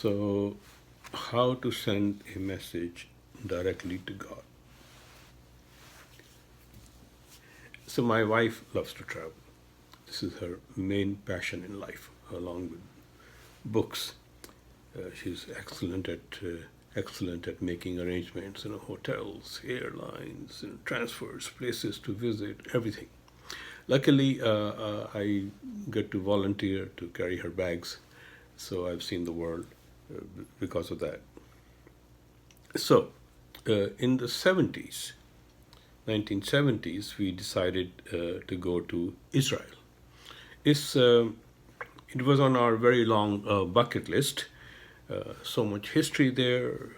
So, how to send a message directly to God? So, my wife loves to travel. This is her main passion in life, along with books. She's excellent at making arrangements, hotels, airlines, transfers, places to visit, everything. Luckily, I get to volunteer to carry her bags, so I've seen the world because of that. So, in the 70s, 1970s, we decided to go to Israel. It's, it was on our very long bucket list. So much history there.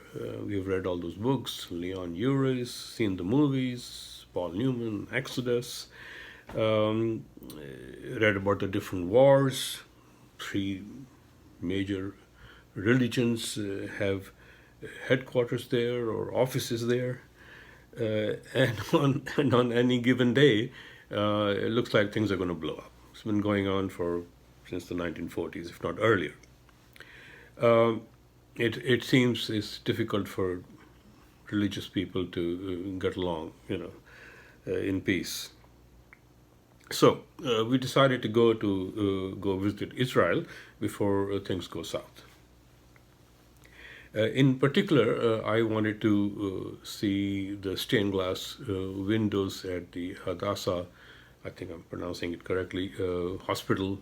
We've read all those books, Leon Uris, seen the movies, Paul Newman, Exodus, um, read about the different wars. Three major religions have headquarters there or offices there. And on any given day, it looks like things are going to blow up. It's been going on since the 1940s, if not earlier. It seems it's difficult for religious people to get along, in peace. So we decided to go visit Israel before things go south. In particular, I wanted to see the stained glass windows at the Hadassah, I think I'm pronouncing it correctly, hospital,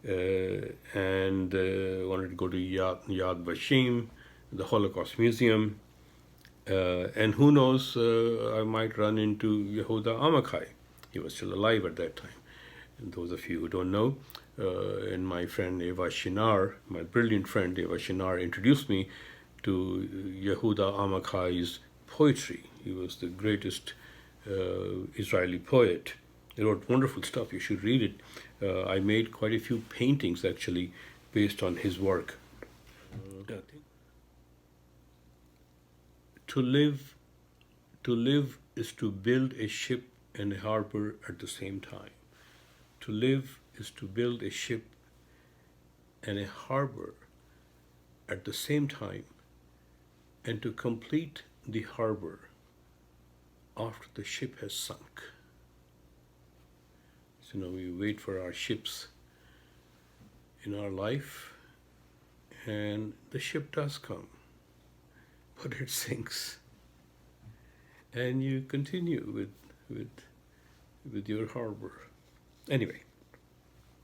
and wanted to go to Yad Vashem, the Holocaust Museum, and who knows, I might run into Yehuda Amichai. He was still alive at that time. And those of you who don't know, and my friend Eva Shinar, my brilliant friend Eva Shinar, introduced me to Yehuda Amichai's poetry. He was the greatest Israeli poet. He wrote wonderful stuff. You should read it. I made quite a few paintings actually based on his work. To live is to build a ship and a harbor at the same time. To live is to build a ship and a harbor at the same time, and to complete the harbor after the ship has sunk. So, we wait for our ships in our life, and the ship does come, but it sinks. And you continue with your harbor. Anyway,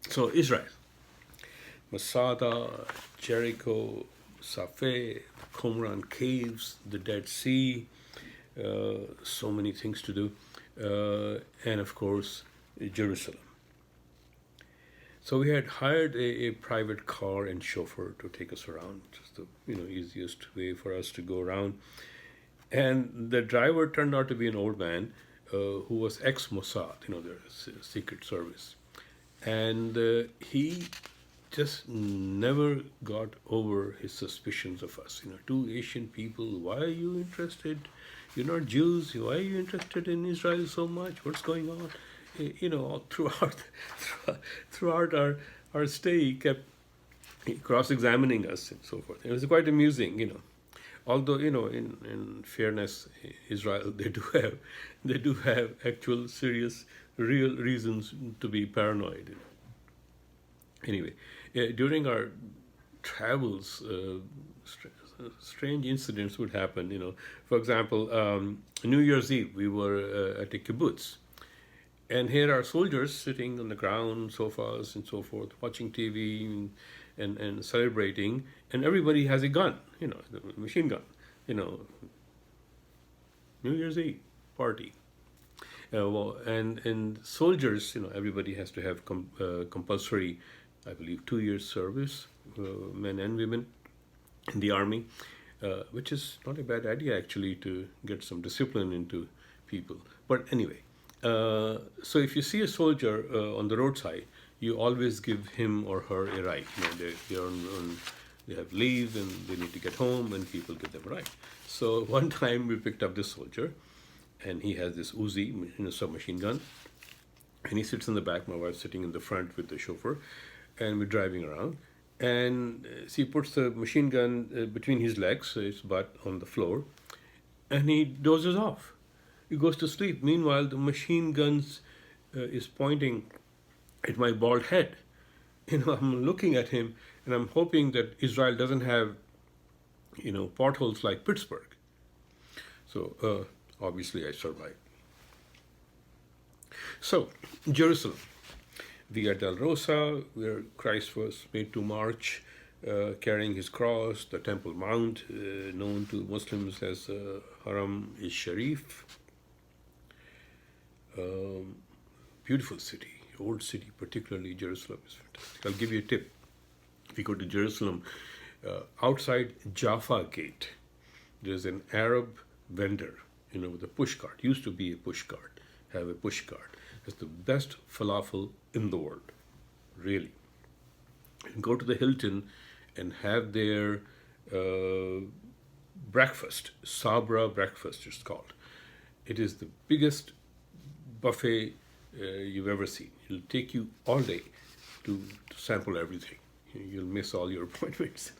so Israel, Masada, Jericho, Safed, Qumran Caves, the Dead Sea, so many things to do, and of course, Jerusalem. So we had hired a private car and chauffeur to take us around, just the easiest way for us to go around. And the driver turned out to be an old man who was ex-Mossad, the secret service. And he just never got over his suspicions of us. Two Asian people, why are you interested? You're not Jews. Why are you interested in Israel so much? What's going on? Throughout our stay, he kept cross-examining us and so forth. It was quite amusing. Although, in fairness, Israel, they do have actual, serious, real reasons to be paranoid. Anyway, during our travels, strange incidents would happen. For example, New Year's Eve, we were at a kibbutz, and here are soldiers sitting on the ground, sofas and so forth, watching TV and celebrating, and everybody has a gun, the machine gun, New Year's Eve party. And soldiers, everybody has to have compulsory, I believe, 2 years service, men and women in the army, which is not a bad idea actually to get some discipline into people. But anyway, so if you see a soldier on the roadside, you always give him or her a ride. They have leave and they need to get home, and people give them a ride. So one time we picked up this soldier, and he has this Uzi, submachine gun, and he sits in the back. My wife's sitting in the front with the chauffeur, and we're driving around. And she puts the machine gun between his legs, his butt on the floor, and he dozes off. He goes to sleep. Meanwhile, the machine guns is pointing at my bald head. I'm looking at him, and I'm hoping that Israel doesn't have, potholes like Pittsburgh. So obviously, I survived. So Jerusalem, Via Dolorosa, where Christ was made to march, carrying his cross, the Temple Mount, known to Muslims as Haram is Sharif. Beautiful city, old city, particularly Jerusalem is fantastic. I'll give you a tip. If you go to Jerusalem, outside Jaffa Gate, there's an Arab vendor, with a push cart. Used to be a push cart, have a push cart. It's the best falafel in the world, really. And go to the Hilton and have their breakfast, Sabra breakfast, it's called. It is the biggest buffet you've ever seen. It'll take you all day to sample everything. You'll miss all your appointments.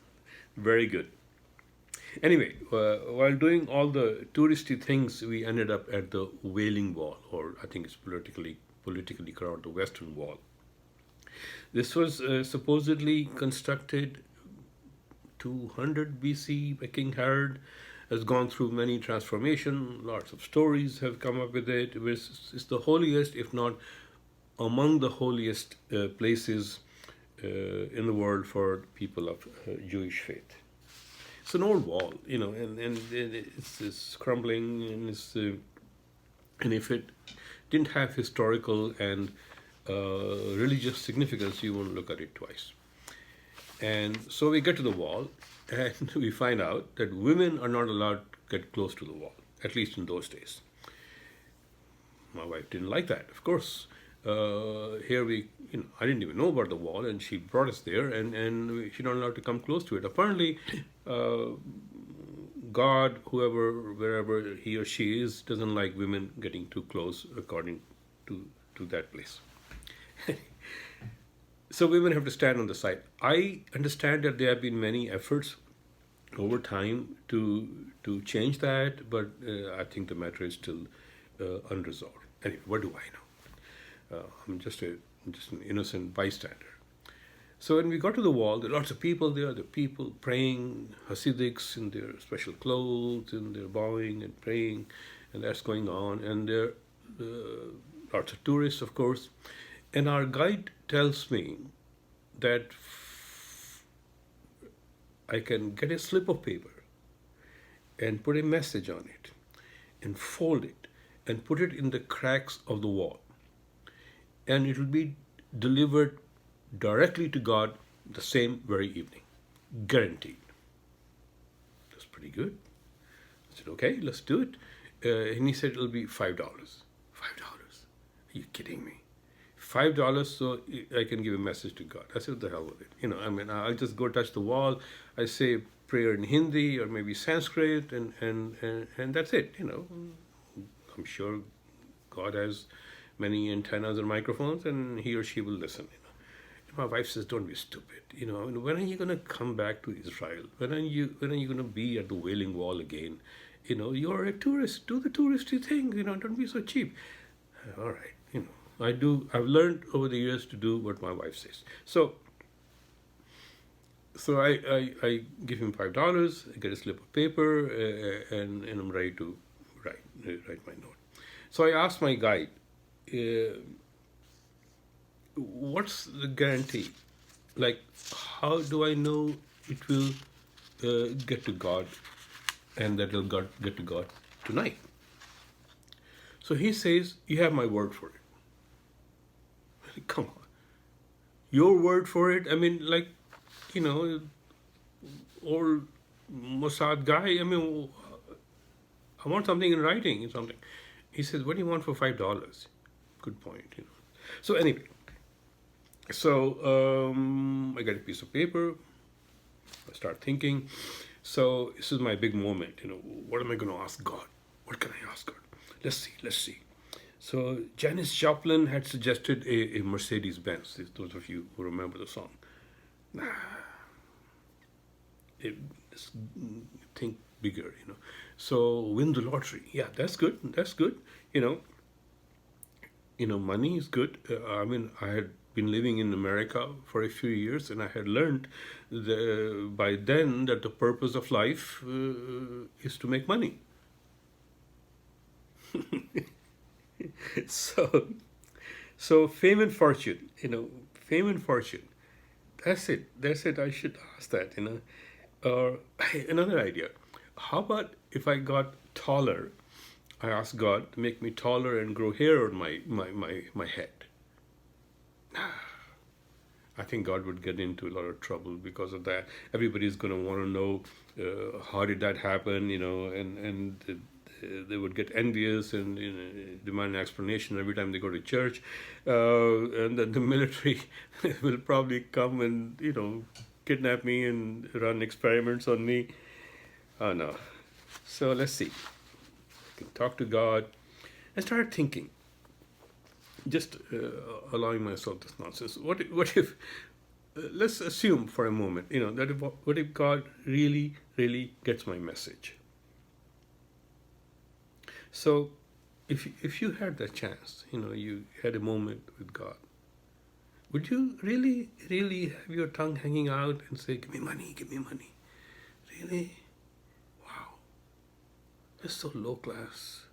Very good. Anyway, while doing all the touristy things, we ended up at the Wailing Wall, or I think it's politically called the Western Wall. This was supposedly constructed 200 BC by King Herod. Has gone through many transformations. Lots of stories have come up with it. It's the holiest, if not among the holiest places in the world for people of Jewish faith. It's an old wall, and it's crumbling, and if it didn't have historical and religious significance, you won't look at it twice. And so we get to the wall, and we find out that women are not allowed to get close to the wall, at least in those days. My wife didn't like that, of course. Here I didn't even know about the wall, and she brought us there, and she's not allowed to come close to it. Apparently, God, wherever he or she is, doesn't like women getting too close, according to that place. So women have to stand on the side. I understand that there have been many efforts over time to change that, but I think the matter is still unresolved. Anyway, what do I know? I'm just an innocent bystander. So when we got to the wall, there are lots of people there. The people praying, Hasidics in their special clothes, and they're bowing and praying, and that's going on. And there are lots of tourists, of course. And our guide tells me that I can get a slip of paper and put a message on it and fold it and put it in the cracks of the wall. And it will be delivered directly to God the same very evening. Guaranteed. That's pretty good. I said, okay, let's do it. And he said it'll be $5. $5? Are you kidding me? $5 so I can give a message to God. I said, what the hell with it? I'll just go touch the wall. I say prayer in Hindi or maybe Sanskrit, and that's it. I'm sure God has many antennas and microphones, and he or she will listen. My wife says, "Don't be stupid. When are you going to come back to Israel? When are you going to be at the Wailing Wall again? You're a tourist. Do the touristy thing. Don't be so cheap." All right. I've learned over the years to do what my wife says. So I give him $5, I get a slip of paper, and I'm ready to write my note. So I asked my guide, what's the guarantee? Like, how do I know it will get to God, and that it'll get to God tonight? So he says, you have my word for it. Come on. Your word for it? Old Mossad guy. I want something in writing, something. He says, what do you want for $5? Good point, So anyway, I get a piece of paper. I start thinking. So this is my big moment, what am I going to ask God? What can I ask God? Let's see. So Janis Joplin had suggested a Mercedes-Benz, those of you who remember the song. Just think bigger, you know. So win the lottery. Yeah, that's good. That's good. You know, money is good. I mean, I had been living in America for a few years, and I had learned by then that the purpose of life is to make money. So, so fame and fortune, fame and fortune. That's it. That's it. I should ask that, Or hey, another idea. How about if I got taller? I asked God to make me taller and grow hair on my head. I think God would get into a lot of trouble because of that. Everybody's going to want to know how did that happen, and they would get envious and demand an explanation every time they go to church, and then the military will probably come and kidnap me and run experiments on me. Oh no! So let's see. I can talk to God and start thinking. Just allowing myself this nonsense. What if let's assume for a moment, that what if God really, really gets my message? So, if you had that chance, you had a moment with God, would you really, really have your tongue hanging out and say, "Give me money, give me money"? Really? Wow, that's so low class.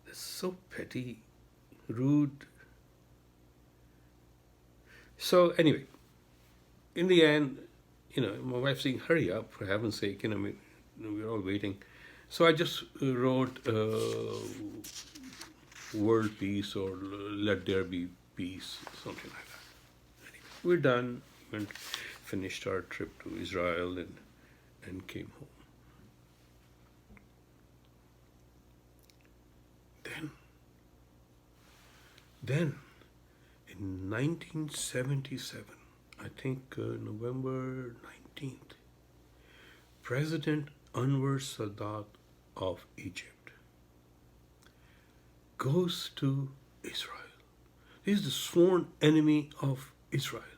That's so petty, rude. So anyway, in the end, my wife's saying, "Hurry up, for heaven's sake!" We're all waiting. So I just wrote "World Peace" or "Let There Be Peace," something like that. Anyway, we're done. Went, finished our trip to Israel and came home. Then, in 1977, I think November 19th, President Anwar Sadat of Egypt goes to Israel. He's the sworn enemy of Israel.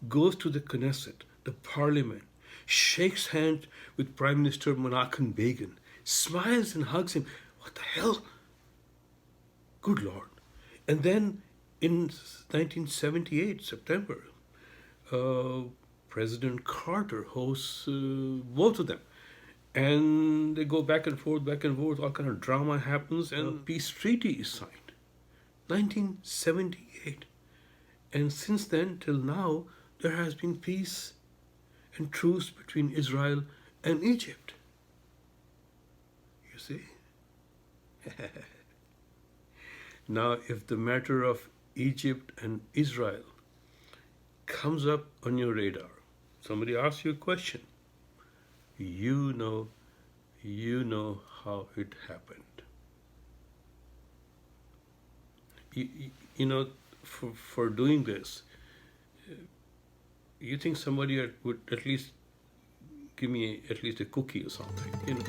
Goes to the Knesset, the parliament, shakes hands with Prime Minister Menachem Begin, smiles and hugs him. What the hell? Good Lord. And then in 1978, September, President Carter hosts both of them. And they go back and forth, all kind of drama happens, and a peace treaty is signed. 1978. And since then till now, there has been peace and truce between Israel and Egypt. You see? Now, if the matter of Egypt and Israel comes up on your radar, somebody asks you a question, you know how it happened. For doing this, you think somebody would at least give me at least a cookie or something,